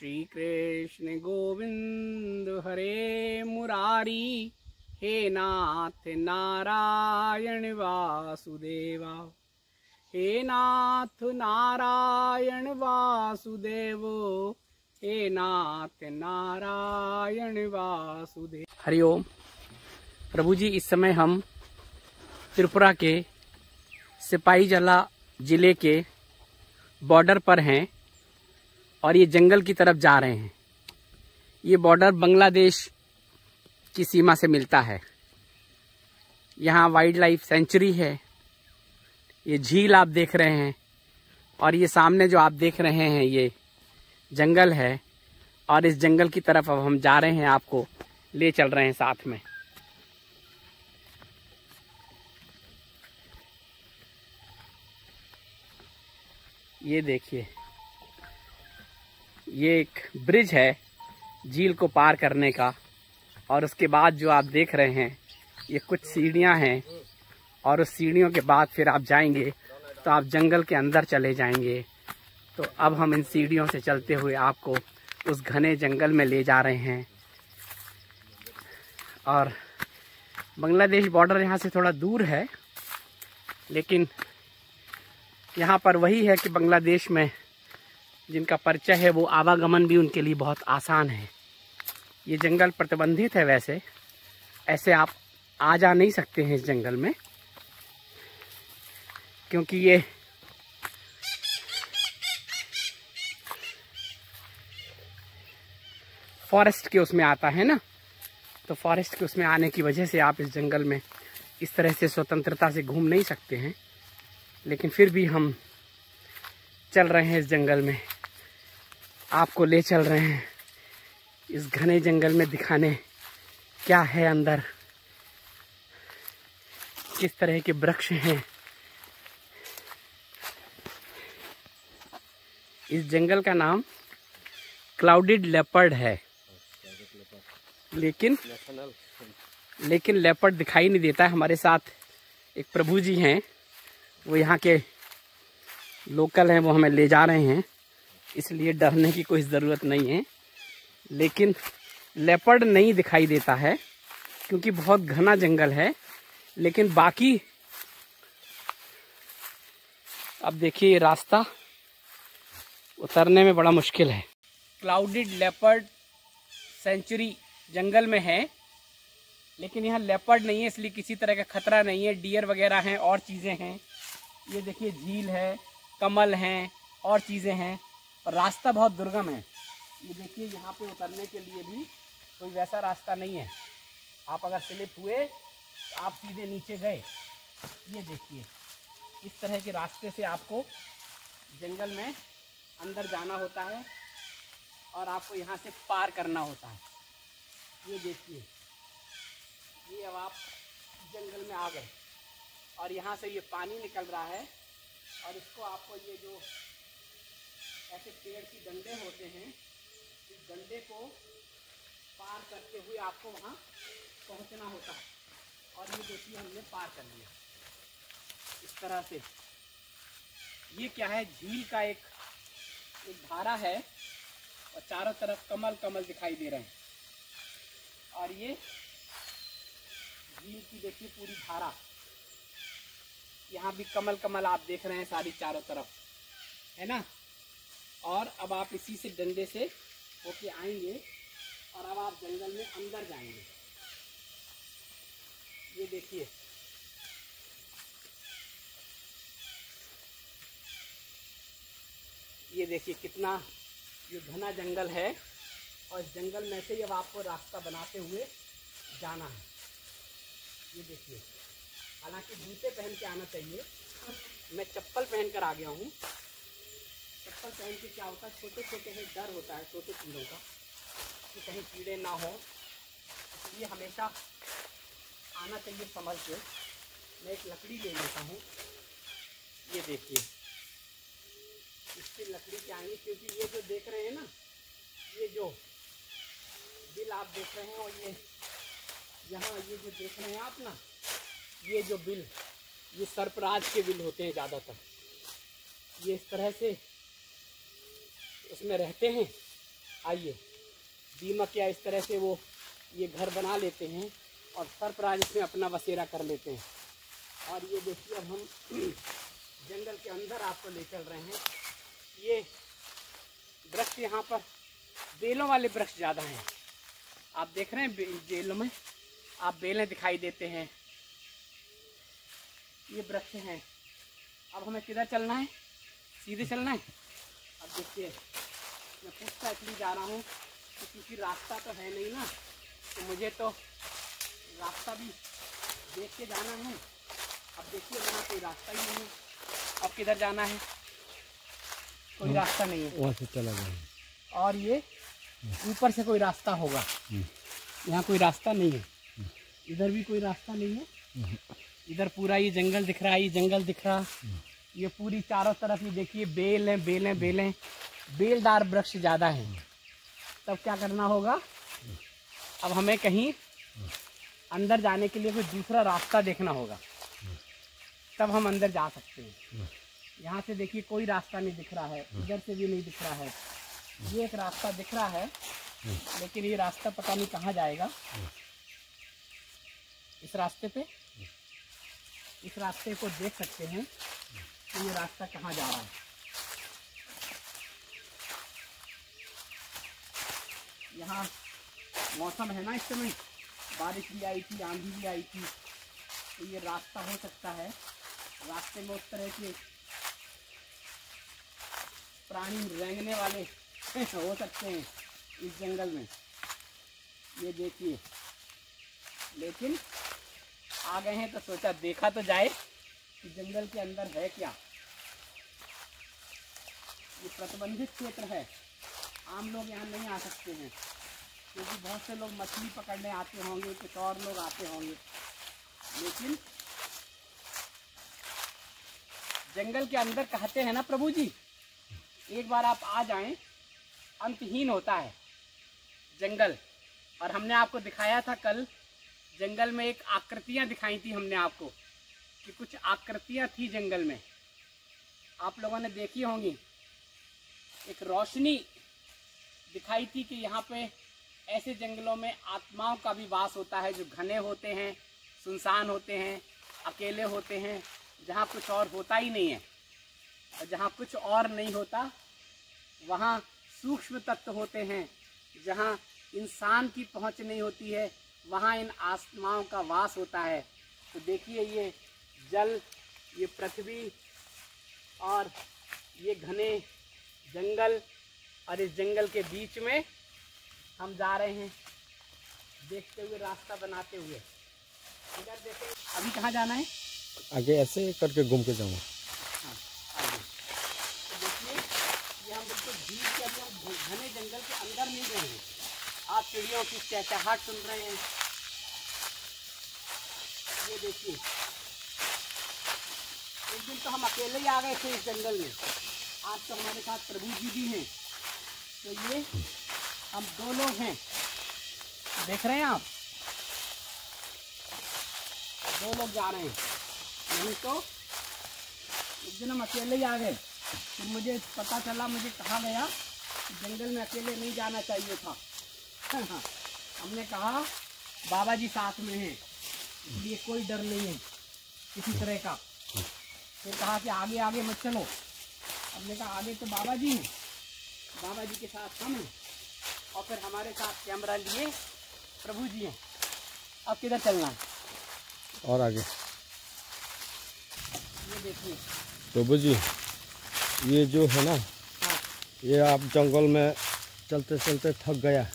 श्री कृष्ण गोविंद हरे मुरारी, हे नाथ नारायण वासुदेवा, हे नाथ नारायण वासुदेव, हे नाथ नारायण वासुदेव। हरिओम। प्रभु जी, इस समय हम त्रिपुरा के सिपाहीजला जिले के बॉर्डर पर हैं और ये जंगल की तरफ जा रहे हैं। ये बॉर्डर बांग्लादेश की सीमा से मिलता है। यहाँ वाइल्ड लाइफ सेंचुरी है। ये झील आप देख रहे हैं और ये सामने जो आप देख रहे हैं ये जंगल है और इस जंगल की तरफ अब हम जा रहे हैं, आपको ले चल रहे हैं साथ में। ये देखिए, ये एक ब्रिज है झील को पार करने का और उसके बाद जो आप देख रहे हैं ये कुछ सीढ़ियां हैं और उस सीढ़ियों के बाद फिर आप जाएंगे तो आप जंगल के अंदर चले जाएंगे। तो अब हम इन सीढ़ियों से चलते हुए आपको उस घने जंगल में ले जा रहे हैं। और बांग्लादेश बॉर्डर यहाँ से थोड़ा दूर है, लेकिन यहाँ पर वही है कि बांग्लादेश में जिनका परिचय है वो आवागमन भी उनके लिए बहुत आसान है। ये जंगल प्रतिबंधित है, वैसे ऐसे आप आ जा नहीं सकते हैं इस जंगल में, क्योंकि ये फॉरेस्ट के उसमें आता है ना। तो फॉरेस्ट के उसमें आने की वजह से आप इस जंगल में इस तरह से स्वतंत्रता से घूम नहीं सकते हैं। लेकिन फिर भी हम चल रहे हैं इस जंगल में, आपको ले चल रहे हैं इस घने जंगल में दिखाने क्या है अंदर, किस तरह के वृक्ष हैं। इस जंगल का नाम क्लाउडेड लेपर्ड है, लेकिन लेपर्ड दिखाई नहीं देता है। हमारे साथ एक प्रभु जी हैं, वो यहाँ के लोकल हैं, वो हमें ले जा रहे हैं, इसलिए डरने की कोई ज़रूरत नहीं है। लेकिन लेपर्ड नहीं दिखाई देता है क्योंकि बहुत घना जंगल है। लेकिन बाकी अब देखिए, ये रास्ता उतरने में बड़ा मुश्किल है। क्लाउडेड लेपर्ड सेंचुरी जंगल में है, लेकिन यहाँ लेपर्ड नहीं है, इसलिए किसी तरह का खतरा नहीं है। डियर वगैरह हैं और चीज़ें हैं। ये देखिए, झील है, कमल हैं और चीज़ें हैं, और रास्ता बहुत दुर्गम है। ये देखिए, यहाँ पे उतरने के लिए भी कोई वैसा रास्ता नहीं है। आप अगर स्लिप हुए तो आप सीधे नीचे गए। ये देखिए, इस तरह के रास्ते से आपको जंगल में अंदर जाना होता है और आपको यहाँ से पार करना होता है। ये देखिए, ये अब आप जंगल में आ गए और यहाँ से ये पानी निकल रहा है और इसको आपको ये जो ऐसे पेड़ की डंडे होते हैं, इस डंडे को पार करते हुए आपको वहाँ पहुँचना होता है। और ये देखिए, हमने पार कर लिया इस तरह से। ये क्या है, झील का एक धारा है और चारों तरफ कमल कमल दिखाई दे रहे हैं। और ये झील की देखिए पूरी धारा, यहाँ भी कमल कमल आप देख रहे हैं सारी चारों तरफ, है ना। और अब आप इसी से डंडे से होके आएंगे और अब आप जंगल में अंदर जाएंगे। ये देखिए, ये देखिए कितना ये घना जंगल है और इस जंगल में से ही अब आपको रास्ता बनाते हुए जाना है। ये देखिए, हालांकि जूते पहन के आना चाहिए, मैं चप्पल पहन कर आ गया हूँ। चप्पल पहन के क्या होता है, छोटे छोटे से डर होता है छोटे कीड़ों का कि कहीं कीड़े ना हो, इसलिए हमेशा आना चाहिए संभल के। मैं एक लकड़ी ले लेता हूँ। ये देखिए, इसकी लकड़ी के आएंगे, क्योंकि ये जो देख रहे हैं ना, ये जो बिल आप देख रहे हैं और ये यहाँ ये जो देख रहे हैं आप ना, ये जो बिल, ये सरपराज के बिल होते हैं ज़्यादातर। ये इस तरह से उसमें रहते हैं आइए, दीमक या इस तरह से वो ये घर बना लेते हैं और सरफराज इसमें अपना बसेरा कर लेते हैं। और ये देखिए, अब हम जंगल के अंदर आपको ले चल रहे हैं। ये वृक्ष यहाँ पर बेलों वाले वृक्ष ज़्यादा हैं। आप देख रहे हैं बेलों में आप बेलें दिखाई देते हैं। ये वृक्ष हैं। अब हमें किधर चलना है? सीधे चलना है। अब देखिए, मैं पूछता इसलिए जा रहा हूँ क्योंकि रास्ता तो है नहीं ना, तो मुझे तो रास्ता भी देख के जाना है। अब देखिए, वहाँ कोई रास्ता ही नहीं है। अब किधर जाना है? कोई रास्ता नहीं है, वहाँ से चला गया। और ये ऊपर से कोई रास्ता होगा। यहाँ कोई रास्ता नहीं है, इधर भी कोई रास्ता नहीं है। इधर पूरा ये जंगल दिख रहा है, ये जंगल दिख रहा, ये पूरी चारों तरफ ये देखिए बेल हैं, बेलें बेलें, बेलदार वृक्ष ज़्यादा हैं। तब क्या करना होगा? अब हमें कहीं अंदर जाने के लिए कोई दूसरा रास्ता देखना होगा, तब हम अंदर जा सकते हैं। यहाँ से देखिए कोई रास्ता नहीं दिख रहा है, इधर से भी नहीं दिख रहा है। ये एक रास्ता दिख रहा है, लेकिन ये रास्ता पता नहीं कहाँ जाएगा। इस रास्ते को देख सकते हैं कि ये रास्ता कहाँ जा रहा है। यहाँ मौसम है ना, इस समय बारिश भी आई थी, आंधी भी आई थी, तो ये रास्ता हो सकता है। रास्ते में उस तरह के प्राणी रेंगने वाले हो सकते हैं इस जंगल में। ये देखिए, लेकिन आ गए हैं तो सोचा देखा तो जाए कि जंगल के अंदर है क्या। ये प्रतिबंधित क्षेत्र है, आम लोग यहाँ नहीं आ सकते हैं, क्योंकि बहुत से लोग मछली पकड़ने आते होंगे, कुछ और लोग आते होंगे। लेकिन जंगल के अंदर कहते हैं ना प्रभु जी, एक बार आप आ जाएं, अंतहीन होता है जंगल। और हमने आपको दिखाया था कल, जंगल में एक आकृतियां दिखाई थी हमने आपको, कि कुछ आकृतियां थी जंगल में, आप लोगों ने देखी होंगी। एक रोशनी दिखाई थी कि यहाँ पे ऐसे जंगलों में आत्माओं का भी वास होता है, जो घने होते हैं, सुनसान होते हैं, अकेले होते हैं, जहाँ कुछ और होता ही नहीं है। और जहाँ कुछ और नहीं होता वहाँ सूक्ष्म तत्व होते हैं, जहाँ इंसान की पहुँच नहीं होती है, वहाँ इन आत्माओं का वास होता है। तो देखिए, ये जल, ये पृथ्वी और ये घने जंगल, और इस जंगल के बीच में हम जा रहे हैं, देखते हुए, रास्ता बनाते हुए। इधर देखें, अभी कहाँ जाना है? आगे ऐसे करके घूम के जाऊँगा। हाँ, आगे। तो देखिए, ये हम बिल्कुल बीच के, अभी हम घने जंगल के अंदर नहीं गए हैं। आप चिड़ियों की चहचहाहट सुन रहे हैं। ये देखिए, एक दिन तो हम अकेले ही आ गए थे इस जंगल में, आज तो हमारे साथ प्रभु जी भी हैं। तो ये हम 2 लोग हैं, देख रहे हैं आप, 2 लोग जा रहे हैं। नहीं तो एक दिन हम अकेले ही आ गए, फिर मुझे पता चला, मुझे कहा गया कि जंगल में अकेले नहीं जाना चाहिए था। हमने कहा बाबा जी साथ में हैं, इसलिए कोई डर नहीं है किसी तरह का। फिर कहा कि आगे आगे मत चलो। हमने कहा आगे तो बाबा जी हैं, बाबा जी के साथ हम हैं, और फिर हमारे साथ कैमरा लिए प्रभु जी हैं। अब किधर चलना है? और आगे। ये देखिए प्रभु जी, ये जो है ना, हाँ, ये आप जंगल में चलते चलते थक गया,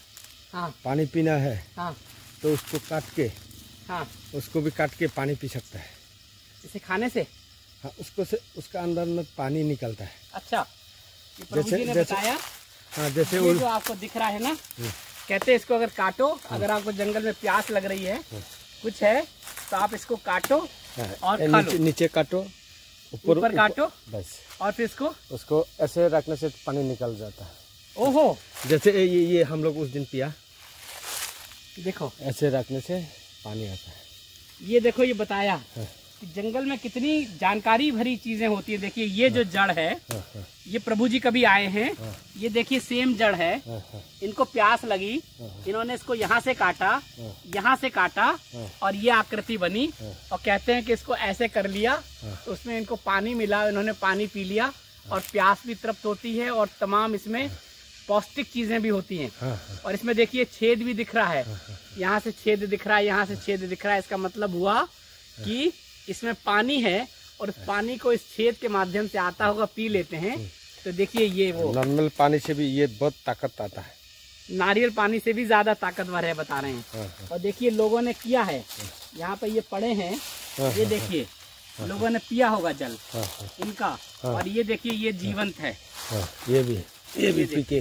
हाँ, पानी पीना है, हाँ, तो उसको काट के, हाँ, उसको भी काट के पानी पी सकता है। इसे खाने से? हाँ, उसको से उसका अंदर में पानी निकलता है। अच्छा, ये प्रभु जी ने बताया। हाँ, जैसे ये जो आपको दिख रहा है ना, कहते हैं इसको अगर काटो, अगर आपको जंगल में प्यास लग रही है, कुछ है, तो आप इसको काटो और खा लो। नीचे काटो, ऊपर काटो, बस, और फिर उसको ऐसे रखने से पानी निकल जाता है। ओहो, जैसे ये हम लोग उस दिन पिया, देखो ऐसे रखने से पानी आता है। ये देखो, ये बताया। कि जंगल में कितनी जानकारी भरी चीजें होती है। देखिए ये जो जड़ है, ये प्रभु जी कभी आए हैं, ये देखिए सेम जड़ है, इनको प्यास लगी, इन्होंने इसको यहाँ से काटा, यहाँ से काटा और ये आकृति बनी, और कहते हैं कि इसको ऐसे कर लिया तो उसमें इनको पानी मिला, इन्होंने पानी पी लिया और प्यास भी तृप्त होती है और तमाम इसमें पौष्टिक चीजें भी होती हैं। और इसमें देखिए छेद भी दिख रहा है, यहाँ से छेद दिख रहा है, यहाँ से छेद दिख रहा है। इसका मतलब हुआ कि इसमें पानी है और इस पानी को इस छेद के माध्यम से आता होगा, पी लेते हैं। तो देखिए ये वो नॉर्मल पानी से भी ये बहुत ताकत आता है, नारियल पानी से भी ज्यादा ताकतवर है, बता रहे हैं। और देखिए लोगों ने किया है, यहाँ पे ये पड़े हैं, ये देखिए लोगों ने पिया होगा जल इनका, और ये देखिए ये जीवंत है, ये भी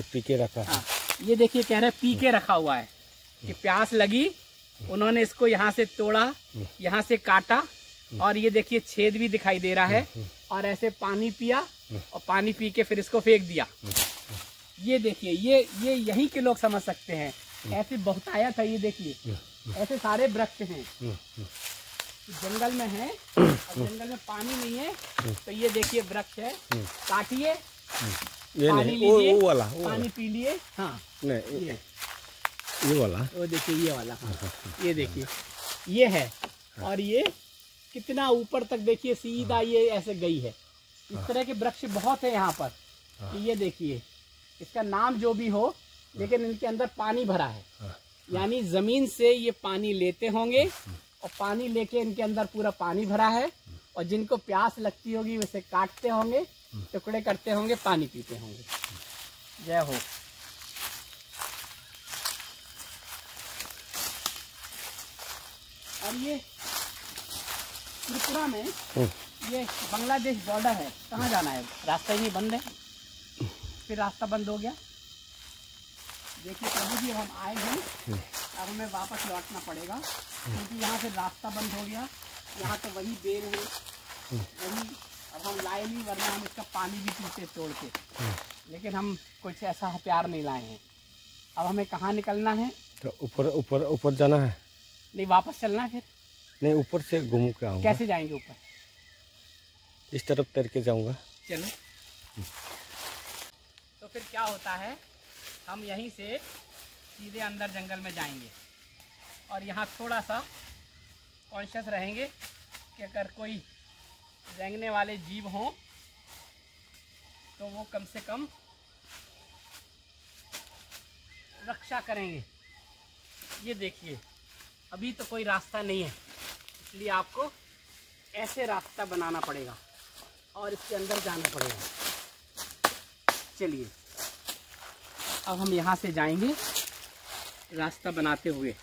पी के रखा है। ये देखिए कह रहे पी के रखा हुआ है कि प्यास लगी, उन्होंने इसको यहाँ से तोड़ा, यहाँ से काटा, और ये देखिए छेद भी दिखाई दे रहा है, और ऐसे पानी पिया और पानी पी के फिर इसको फेंक दिया। ये देखिए ये यहीं के लोग समझ सकते हैं, ऐसे बहुतायत है। ये देखिए ऐसे सारे वृक्ष हैं, जंगल में है और जंगल में पानी नहीं है, तो ये देखिए वृक्ष है, काटिए, पानी लीजिए, पानी पी लिए। हाँ नहीं ये वाला, वो देखिए ये वाला, हाँ ये देखिए ये है, और ये कितना ऊपर तक देखिए सीधा ये ऐसे गई है। इस तरह के वृक्ष बहुत है यहाँ पर। तो ये देखिए इसका नाम जो भी हो, लेकिन इनके अंदर पानी भरा है, यानी जमीन से ये पानी लेते होंगे और पानी लेके इनके अंदर पूरा पानी भरा है, और जिनको प्यास लगती होगी वैसे काटते होंगे, टुकड़े करते होंगे, पानी पीते होंगे। जय हो। और ये त्रिपुरा में ये बांग्लादेश बॉर्डर है, कहाँ जाना है, रास्ता ही नहीं, बंद है, फिर रास्ता बंद हो गया। देखिए प्रभु जी हम आए हैं, अब हमें वापस लौटना पड़ेगा, क्योंकि यहाँ से रास्ता बंद हो गया। यहाँ तो वही बेर है, वही अब हम लाए नहीं, वरना हम इसका पानी भी पीते तोड़ के, लेकिन हम कुछ ऐसा प्यार नहीं लाए हैं। अब हमें कहाँ निकलना है? तो ऊपर जाना है। नहीं वापस चलना है फिर? नहीं, ऊपर से घूम के आऊँगा। कैसे जाएंगे ऊपर? इस तरफ तैर के जाऊँगा। चलो। तो फिर क्या होता है, हम यहीं से सीधे अंदर जंगल में जाएंगे, और यहाँ थोड़ा सा कॉन्शियस रहेंगे कि अगर कोई रेंगने वाले जीव हों तो वो कम से कम रक्षा करेंगे। ये देखिए अभी तो कोई रास्ता नहीं है, इसलिए आपको ऐसे रास्ता बनाना पड़ेगा और इसके अंदर जाना पड़ेगा। चलिए अब हम यहाँ से जाएंगे रास्ता बनाते हुए।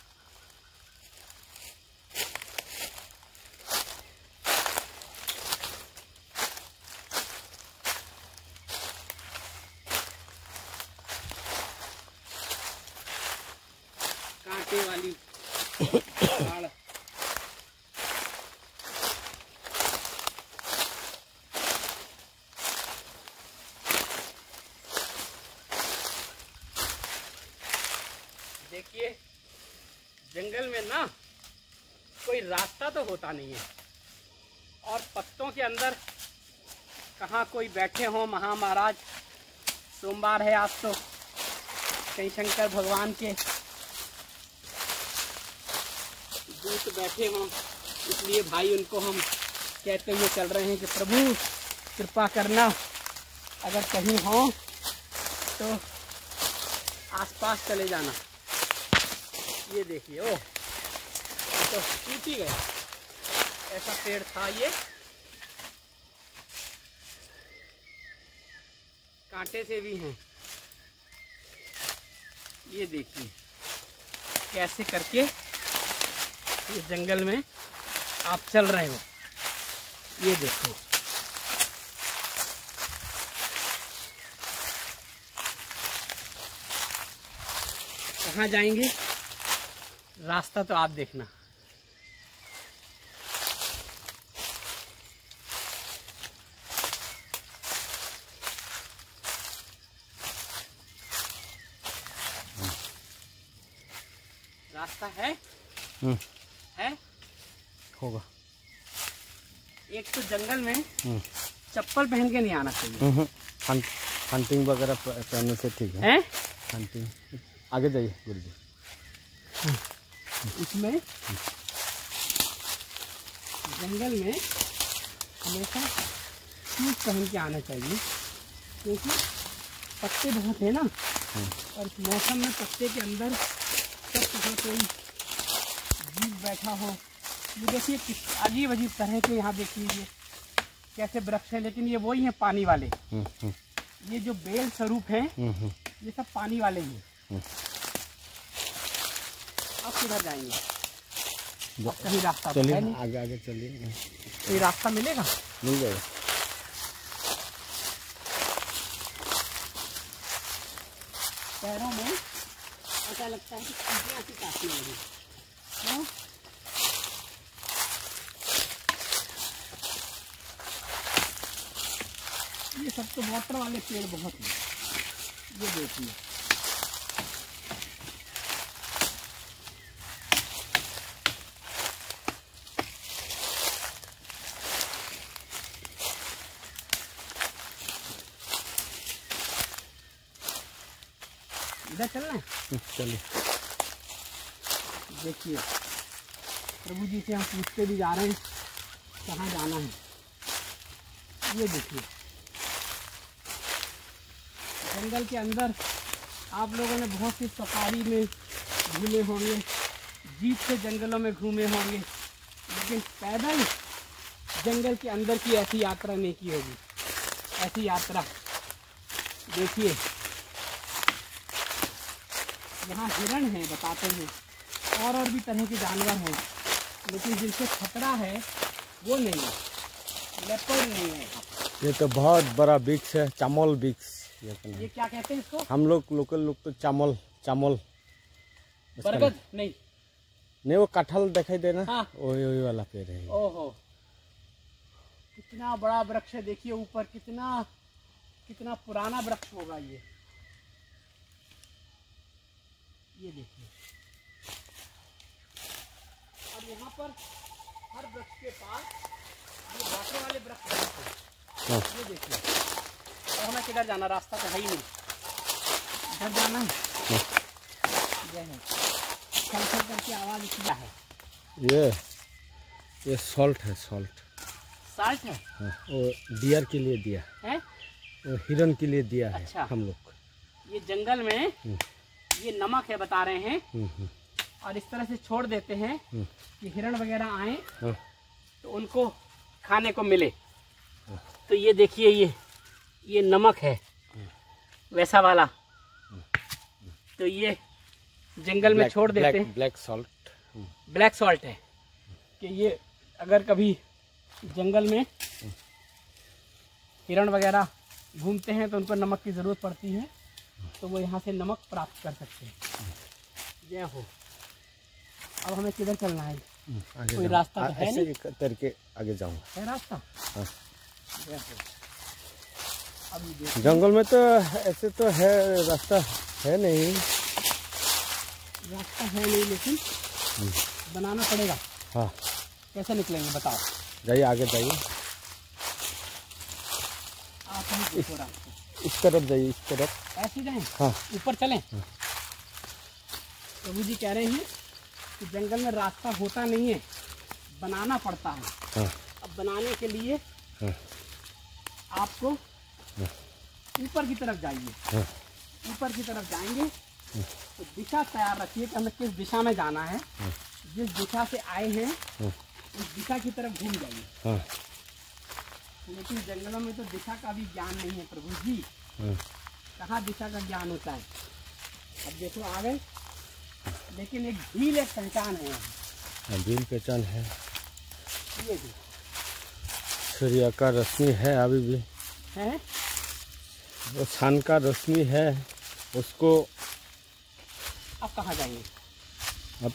कांटे वाली झाड़। देखिए जंगल में ना कोई रास्ता तो होता नहीं है, और पत्तों के अंदर कहाँ कोई बैठे हों। महाराज सोमवार है आज, तो कहीं शंकर भगवान के दूत बैठे हों, इसलिए भाई उनको हम कहते हुए चल रहे हैं कि प्रभु कृपा करना, अगर कहीं हो तो आसपास चले जाना। ये देखिए ओ तो टूट ही गया, ऐसा पेड़ था ये, कांटे से भी हैं। ये देखिए कैसे करके इस जंगल में आप चल रहे हो। ये देखो कहाँ जाएंगे, रास्ता तो आप देखना। रास्ता है? है? होगा। एक तो जंगल में चप्पल पहन के नहीं आना चाहिए। हंटिंग वगैरह पहनने से ठीक है। हंटिंग आगे जाइए गुरुजी। इसमें जंगल में हमेशा शूज पहन के आना चाहिए, क्योंकि पत्ते बहुत है ना, और इस मौसम में पत्ते के अंदर सब तरह कोई जीव बैठा हो। ये देखिए अजीब अजीब तरह के यहाँ देखिए ये कैसे वृक्ष है, लेकिन ये वही है पानी वाले। ये जो बेल स्वरूप है ये सब पानी वाले ही हैं। अब किधर जाएंगे? अब कहीं रास्ता चलिए है नहीं। आगे आगे चलिए, कोई रास्ता मिलेगा? मिल जाएगा। पैरों में ऐसा लगता है कि चींटियां सी काटने लगी। हाँ? ये सब तो वाटर वाले पेड़ बहुत हैं। ये देखिए इधर चलना है। चलिए देखिए प्रभु जी से हम पूछते भी जा रहे हैं कहाँ जाना है। ये देखिए जंगल के अंदर आप लोगों ने बहुत सी सफारी में घूमे होंगे, जीप से जंगलों में घूमे होंगे, लेकिन पैदल जंगल के अंदर की ऐसी यात्रा नहीं की होगी। ऐसी यात्रा देखिए, यहाँ हिरण है बताते हैं, और भी तरह के जानवर हैं, लेकिन जिनसे खतरा है वो नहीं है, लेपर्ड नहीं है। ये तो बहुत बड़ा वृक्ष है, चामल वृक्ष। ये क्या कहते हैं इसको? हम लोग लोकल लोग तो चामल बरगद नहीं, वो कटहल दिखाई देना। हाँ। वही वाला पेड़ है। ओहो कितना बड़ा वृक्ष है, देखिए ऊपर कितना पुराना वृक्ष होगा ये देखिए। और यहाँ पर हर वृक्ष के पास ये वाटर वाले वृक्ष होते हैं। ये देखिए, और हमें किधर जाना? रास्ता तो है ही नहीं, इधर जाना है। जय है, चल चल करके आवाज क्या है? ये सॉल्ट है, सॉल्ट साल्ट है। हाँ, वो डियर के लिए दिया है, वो हिरन के लिए दिया है। अच्छा। हम लोग ये जंगल में ये नमक है बता रहे हैं, और इस तरह से छोड़ देते हैं कि हिरण वगैरह आए तो उनको खाने को मिले। तो ये देखिए ये नमक है वैसा वाला, तो ये जंगल में छोड़ देते हैं। ब्लैक सॉल्ट, ब्लैक सॉल्ट है कि ये अगर कभी जंगल में हिरण वगैरह घूमते हैं तो उनको नमक की ज़रूरत पड़ती है, तो वो यहाँ से नमक प्राप्त कर सकते हैं। जय हो। अब हमें किधर चलना है? कोई रास्ता तो है नहीं? करके आगे जाऊंगा। है रास्ता? हाँ। जय हो। अभी जंगल में तो ऐसे तो है, रास्ता है नहीं, लेकिन बनाना पड़ेगा। हाँ। कैसे निकलेंगे बताओ? जाइए आगे जाइए, आप ही देखो रास्ते। इस तरफ जाइए, इस तरफ। ऐसे जाएं? हाँ। ऊपर चलें? प्रभु जी कह रहे हैं कि जंगल में रास्ता होता नहीं है, बनाना पड़ता है। हाँ। अब बनाने के लिए आपको ऊपर की तरफ जाइए। ऊपर की तरफ जाएंगे तो दिशा तैयार रखिए कि हमें किस दिशा में जाना है। जिस दिशा से आए हैं उस दिशा की तरफ घूम जाइए। लेकिन जंगलों में तो दिशा का भी ज्ञान नहीं है प्रभु जी। कहाँ दिशा का ज्ञान होता है? अब देखो आ गए, लेकिन एक झील एक पहचान है यहाँ। झील पहचान है। ये भी सूर्य का रोशनी है, अभी भी है, वो सन का रोशनी है उसको। अब कहाँ जाएंगे? अब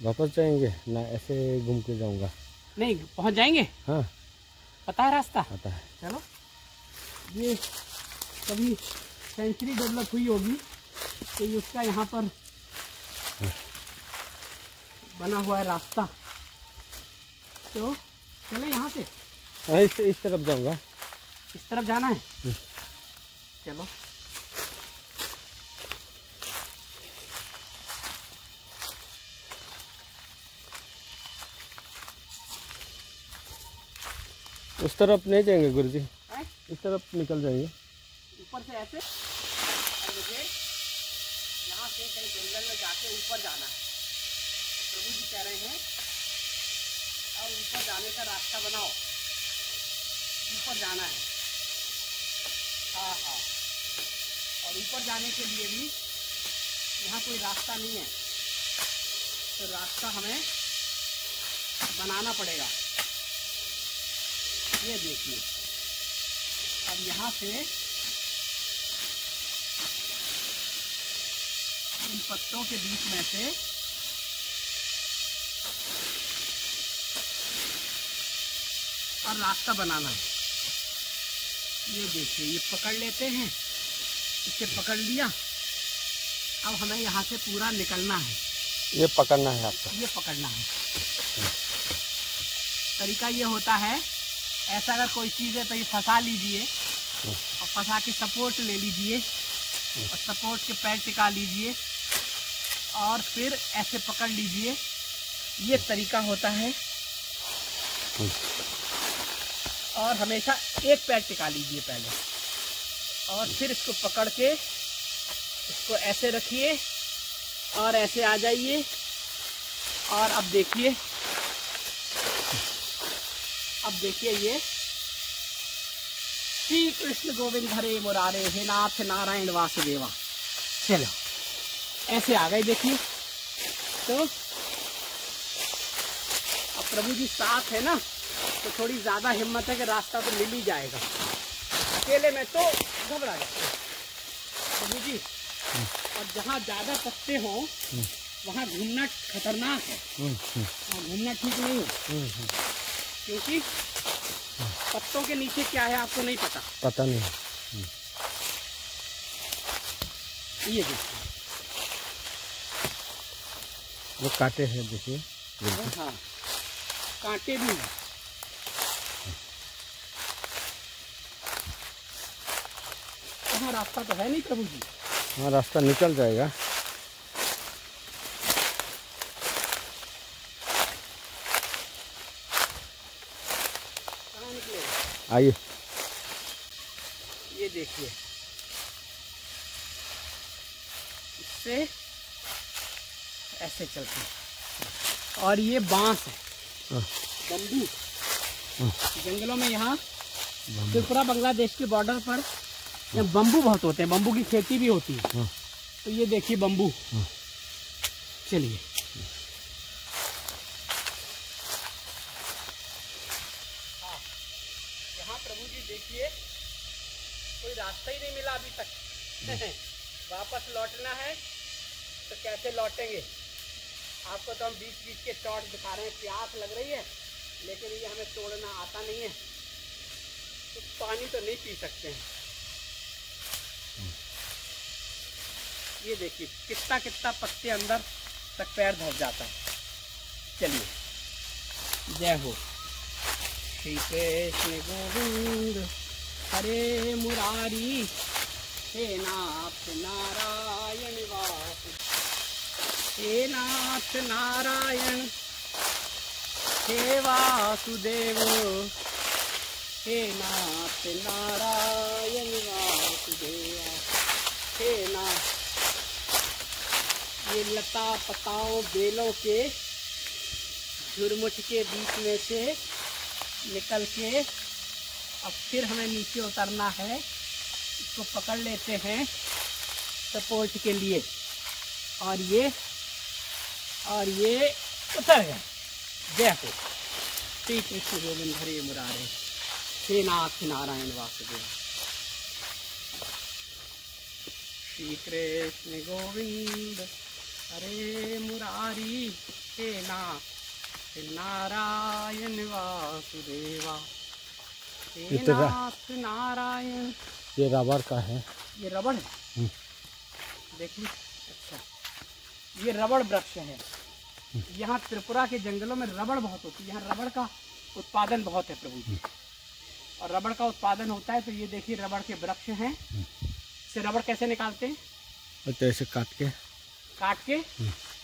वापस जाएंगे ना, ऐसे घूम के जाऊंगा। नहीं पहुँच जाएंगे। हाँ पता है रास्ता? पता है। चलो, ये कभी सेंचुरी डेवलप हुई होगी तो ये उसका यहाँ पर बना हुआ है रास्ता। तो चले यहाँ से? हाँ, इस तरफ जाऊंगा। इस तरफ जाना है? चलो। उस तरफ नहीं जाएंगे गुरुजी, इस तरफ निकल जाइए। ऊपर से ऐसे और मुझे यहाँ से कहीं जंगल में जाके ऊपर जाना है। प्रभु जी कह रहे हैं अब ऊपर जाने का रास्ता बनाओ, ऊपर जाना है। हाँ हाँ, और ऊपर जाने के लिए भी यहाँ कोई रास्ता नहीं है, तो रास्ता हमें बनाना पड़ेगा। ये देखिए, अब यहाँ से इन पत्तों के बीच में से और रास्ता बनाना है। ये देखिए, ये पकड़ लेते हैं, इसे पकड़ लिया। अब हमें यहाँ से पूरा निकलना है। ये पकड़ना है आपको, ये पकड़ना है। तरीका ये होता है, ऐसा अगर कोई चीज़ है तो ये फंसा लीजिए और फंसा के सपोर्ट ले लीजिए और सपोर्ट के पैर टिका लीजिए और फिर ऐसे पकड़ लीजिए। ये तरीका होता है। और हमेशा एक पैर टिका लीजिए पहले और फिर इसको पकड़ के इसको ऐसे रखिए और ऐसे आ जाइए। और अब देखिए, ये श्री कृष्ण गोविंद हरे मुरारे, हे नाथ नारायण वासुदेवा। चलो ऐसे आ गए। देखिए, तो अब प्रभु जी साथ है ना, तो थोड़ी ज्यादा हिम्मत है कि रास्ता तो मिल ही जाएगा। अकेले में तो घबरा जाते हैं प्रभु जी। और जहाँ ज्यादा पत्ते हों वहाँ घूमना खतरनाक है, वहाँ घूमना ठीक नहीं है, क्योंकि पत्तों के नीचे क्या है आपको नहीं पता। पता नहीं। ये देखिए, वो कांटे हैं, देखिए। हाँ, कांटे भी हैं। कहाँ रास्ता तो है नहीं प्रभु जी। हाँ, रास्ता निकल जाएगा। आइए, ये देखिए, इससे ऐसे चलते हैं। और ये बांस है, बम्बू। जंगलों में यहाँ त्रिपुरा बांग्लादेश के बॉर्डर पर यहाँ बम्बू बहुत होते हैं, बम्बू की खेती भी होती है। तो ये देखिए बम्बू। चलिए, प्रभु जी देखिए, कोई रास्ता ही नहीं मिला अभी तक। वापस लौटना है तो कैसे लौटेंगे? आपको तो हम बीच बीच के टॉर्च दिखा रहे हैं, प्यास लग रही है, लेकिन ये हमें तोड़ना आता नहीं है, तो पानी तो नहीं पी सकते हैं। ये देखिए कितना कितना पत्ते अंदर तक पैर धस जाता है। चलिए, जय हो श्री कृष्ण गोविंद हरे मुरारी, हे नाथ नारायण वासुदेव, हे नाथ नारायण हे वासुदेव, हे नाथ नारायण वासुदेव, हे नाथ। ये लता पताओं बेलों के झुरमुट के बीच में से निकल के अब फिर हमें नीचे उतरना है। इसको पकड़ लेते हैं सपोर्ट के लिए, और ये उतर गए। जय हो श्री कृष्ण गोविंद हरे मुरारे, हे नाथ नारायण वासुदेव। श्री कृष्ण गोविंद हरे मुरारी, हे नाथ नारायण वासुदेवा, हे नाथ नारायण। ये रबड़ का है, ये रबड़ है, देखिए। अच्छा, ये रबड़ वृक्ष है। यहाँ त्रिपुरा के जंगलों में रबड़ बहुत होती है। यहाँ रबड़ का उत्पादन बहुत है प्रभु जी। और रबड़ का उत्पादन होता है तो ये देखिए रबड़ के वृक्ष हैं। इससे रबड़ कैसे निकालते हैं? तो ऐसे काट के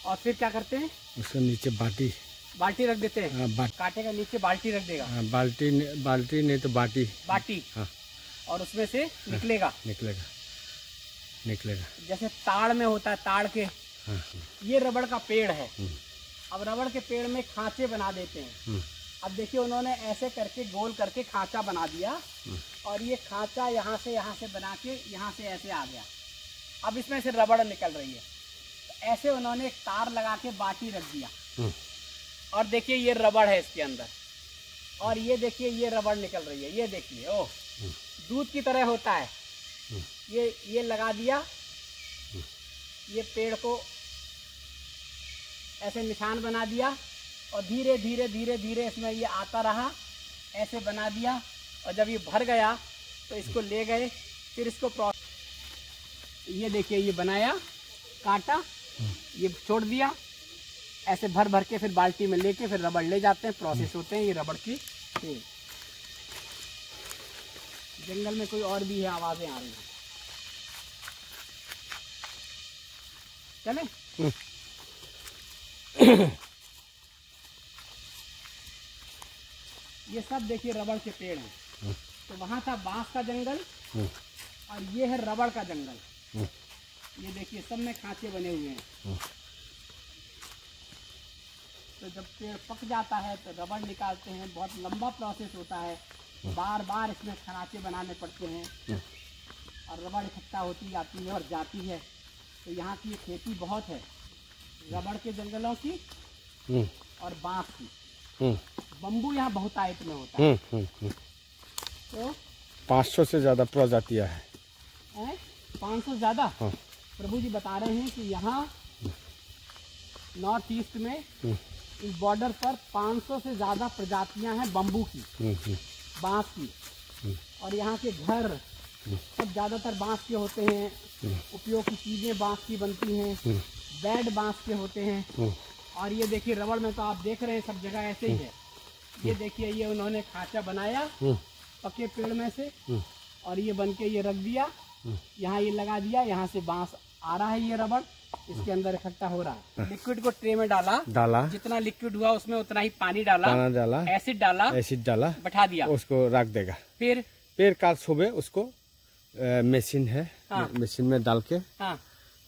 और फिर क्या करते हैं? उसके नीचे बाल्टी रख देते हैं। कांटे का नीचे बाल्टी रख देगा। बाल्टी नहीं तो बाटी। हाँ। और उसमें से निकलेगा। जैसे ताड़ में होता है, ताड़ के। हाँ। ये रबड़ का पेड़ है। अब रबड़ के पेड़ में खांचे बना देते हैं। अब देखिए उन्होंने ऐसे करके गोल करके खांचा बना दिया और ये खांचा यहाँ से बना के यहाँ से ऐसे आ गया। अब इसमें से रबड़ निकल रही है। तो ऐसे उन्होंने एक तार लगा के बाटी रख दिया और देखिए ये रबड़ है इसके अंदर। और ये देखिए ये रबड़ निकल रही है। ये देखिए, ओह, दूध की तरह होता है। ये लगा दिया, ये पेड़ को ऐसे निशान बना दिया और धीरे धीरे इसमें ये आता रहा, ऐसे बना दिया। और जब ये भर गया तो इसको ले गए, फिर इसको ये देखिए ये बनाया, काटा, ये छोड़ दिया, ऐसे भर के फिर बाल्टी में लेके फिर रबड़ ले जाते हैं, प्रोसेस होते हैं ये रबड़ की। जंगल में कोई और भी है, आवाजें आ रही हैं। चले? ये सब देखिए रबड़ के पेड़ हैं। तो वहां था बांस का जंगल और ये है रबड़ का जंगल। ये देखिए सब में खांचे बने हुए हैं। तो जब पेड़ पक जाता है तो रबड़ निकालते हैं। बहुत लंबा प्रोसेस होता है, बार बार इसमें खांचे बनाने पड़ते हैं और रबड़ इकट्ठा होती जाती है और जाती है। तो यहाँ की खेती बहुत है, रबड़ के जंगलों की और बांस की। बम्बू यहाँ बहुत आयत में होता है। तो 500 से ज्यादा प्रजातियां है। 500 से ज्यादा? हाँ। प्रभु जी बता रहे हैं कि यहाँ नॉर्थ ईस्ट में इस बॉर्डर पर 500 से ज्यादा प्रजातियां हैं बम्बू की, बांस की। और यहाँ के घर सब ज्यादातर बांस के होते हैं। उपयोग की चीजें बांस की बनती हैं। बेड बांस के होते हैं। और ये देखिए रबड़ में तो आप देख रहे हैं सब जगह ऐसे ही है। ये देखिए ये उन्होंने खांचा बनाया पके पेड़ में से और ये बन के ये रख दिया, यहाँ ये लगा दिया, यहाँ से बांस आ रहा है, ये रबड़ इसके अंदर इकट्ठा हो रहा है। लिक्विड को ट्रे में डाला, जितना लिक्विड हुआ उसमें उतना ही पानी डाला, एसिड डाला, बैठा दिया, उसको रख देगा। फिर कल सुबह उसको मशीन है, मशीन में डाल के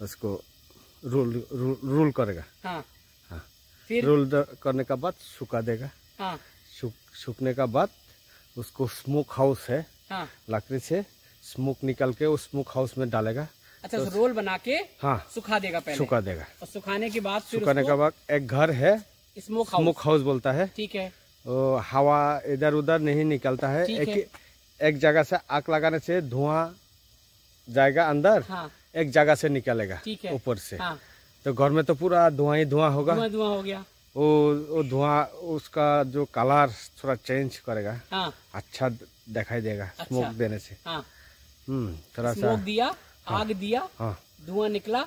उसको रोल करेगा। फिर रोल करने का बाद सुखा देगा। सूखने का बाद उसको स्मोक हाउस है, लकड़ी से स्मोक निकल के उस स्मोक हाउस में डालेगा। अच्छा, तो रोल बना के सुखा देगा पहले। सुखा देगा और सुखाने के बाद एक घर है, स्मोक हाउस बोलता है। ठीक है। हवा इधर उधर नहीं निकलता है। एक जगह से आग लगाने से धुआं जाएगा अंदर, एक जगह से निकलेगा ऊपर से। तो घर में तो पूरा धुआं ही धुआं होगा। धुआं हो गया। वो धुआं उसका जो कलर थोड़ा चेंज करेगा, अच्छा दिखाई देगा। स्मोक देने से थोड़ा सा दिया, आग दिया, धुआं निकला,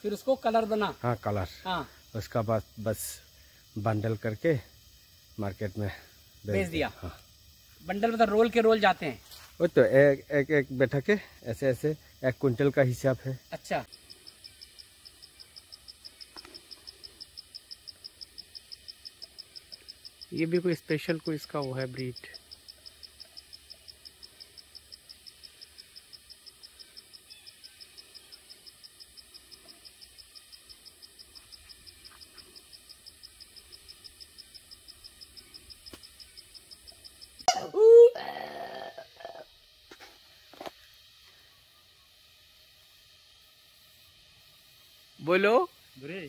फिर उसको कलर बना। कलर। उसका बाद बस बंडल करके मार्केट में बेच दिया। बंडल मतलब रोल के रोल जाते हैं। वो तो एक बैठा के ऐसे 1 क्विंटल का हिसाब है। अच्छा, ये भी कोई स्पेशल कोई इसका वो है ब्रीड। बोलो बुरे।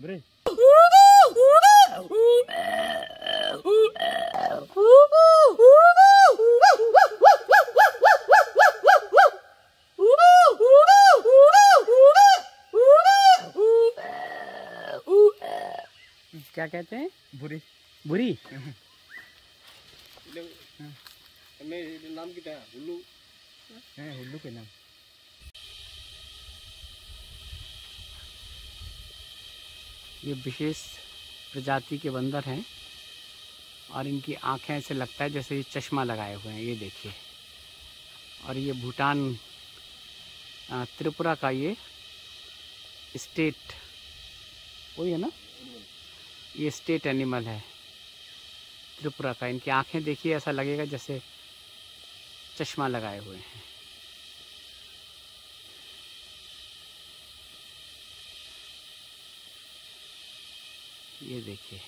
बुरे। क्या कहते हैं? बुरी। बुरी। नाम क्या है? हुल्लू। हुल्लू के नाम। ये विशेष प्रजाति के बंदर हैं और इनकी आँखें ऐसे लगता है जैसे ये चश्मा लगाए हुए हैं, ये देखिए। और ये भूटान त्रिपुरा का ये स्टेट, वही है ना, ये स्टेट एनिमल है त्रिपुरा का। इनकी आँखें देखिए, ऐसा लगेगा जैसे चश्मा लगाए हुए हैं। ये देखिए,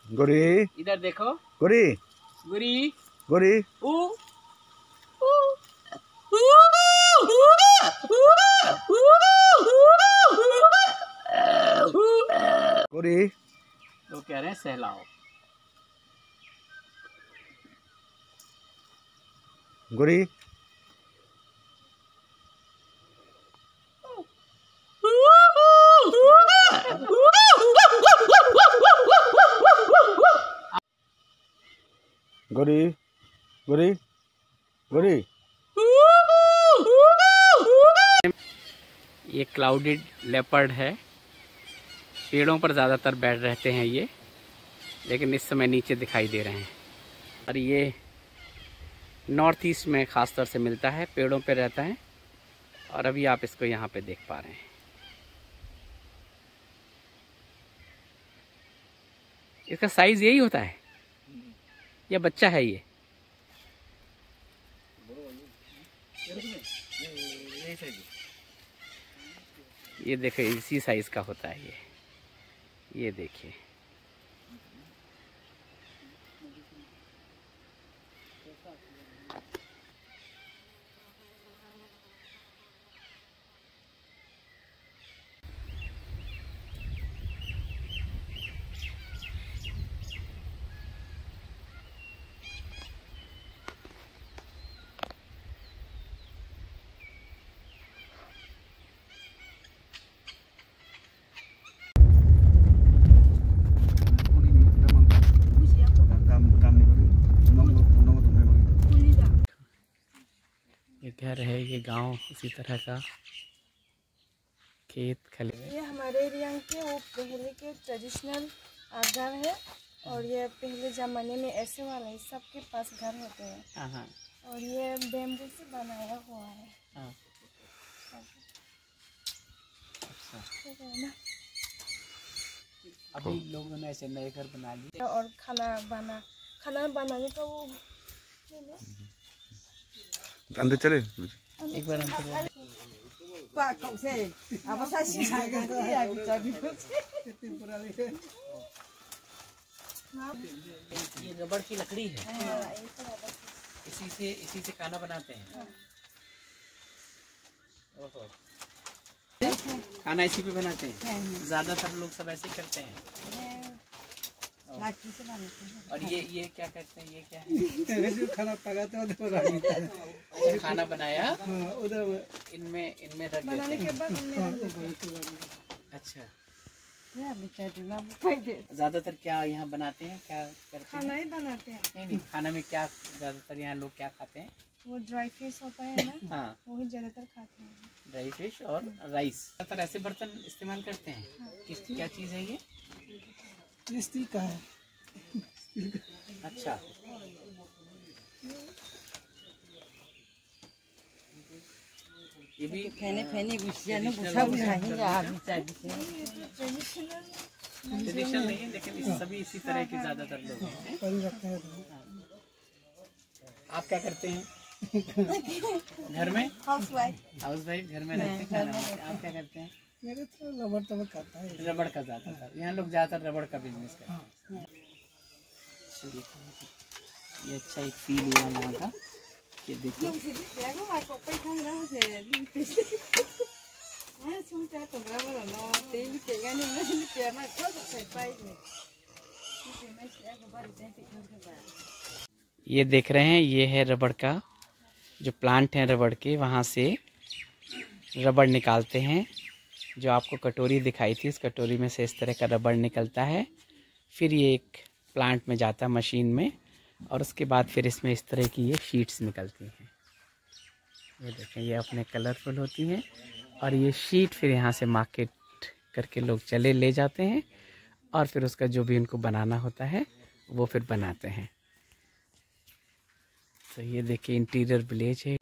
गोरी, इधर देखो, गोरी, गुरी, गोरी, गोरी, तो कह रहे हैं सहलाओ। गोरी, गोरी, गोरी, गोरी। ये क्लाउडेड लेपर्ड है, पेड़ों पर ज़्यादातर बैठ रहते हैं ये, लेकिन इस समय नीचे दिखाई दे रहे हैं। और ये नॉर्थ ईस्ट में ख़ास तौर से मिलता है, पेड़ों पे रहता है। और अभी आप इसको यहाँ पे देख पा रहे हैं। इसका साइज़ यही होता है या बच्चा है ये? ये देखिए, इसी साइज़ का होता है ये देखिए। ये घर है, ये गांव उसी तरह का, खेत खलियान। ये हमारे एरिया के वो पहले के ट्रेडिशनल घर है। और ये पहले ज़माने में ऐसे वाले सबके पास घर होते हैं। हाँ। और ये बेम्बू से बनाया हुआ है। हाँ। अच्छा। अभी लोगों ने ऐसे नए घर बना लिए। और खाना बनाने का वो अंदर चले एक बार अंदर ये रबड़ की लकड़ी है, इसी से खाना बनाते हैं। ओहो, खाना इसी पे बनाते हैं। ज्यादातर लोग सब ऐसे ही करते हैं। और ये क्या करते हैं, ये क्या है? जो खाना पकाते हैं खाना बनाया उधर इनमें रख देते हैं। अच्छा, ज्यादातर क्या यहाँ बनाते हैं, क्या करते हैं? खाना ही बनाते हैं। नहीं, खाना में क्या ज्यादातर यहाँ लोग क्या खाते हैं? वो ड्राई फिश होता है ना। हाँ, वही ज्यादातर खाते हैं। ड्राई फिश और राइस। ज्यादातर ऐसे बर्तन इस्तेमाल करते हैं। किस क्या चीज़ है ये? स्टील का है। अच्छा, ये भी ट्रेडिशनल नहीं है, लेकिन सभी इसी तरह के ज्यादातर लोग हैं। आप क्या करते हैं घर में? हाउस वाइफ घर में रहते हैं, खाना बनाते हैं। आप क्या करते हैं? मेरे तो रबड़ करता है। रबड़ का ज्यादातर, यहाँ लोग ज्यादातर रबड़ का बिजनेस करते हैं। ये अच्छा एक फील हुआ यहाँ का, ये देखिए। ये देख रहे हैं, ये है रबड़ का जो प्लांट है, रबड़ के वहाँ से रबड़ निकालते हैं। जो आपको कटोरी दिखाई थी, इस कटोरी में से इस तरह का रबड़ निकलता है। फिर ये एक प्लांट में जाता है मशीन में, और उसके बाद फिर इसमें इस तरह की ये शीट्स निकलती हैं। ये देखें, ये अपने कलरफुल होती हैं, और ये शीट फिर यहाँ से मार्केट करके लोग चले ले जाते हैं, और फिर उसका जो भी उनको बनाना होता है वो फिर बनाते हैं। तो ये देखिए इंटीरियर विलेज है।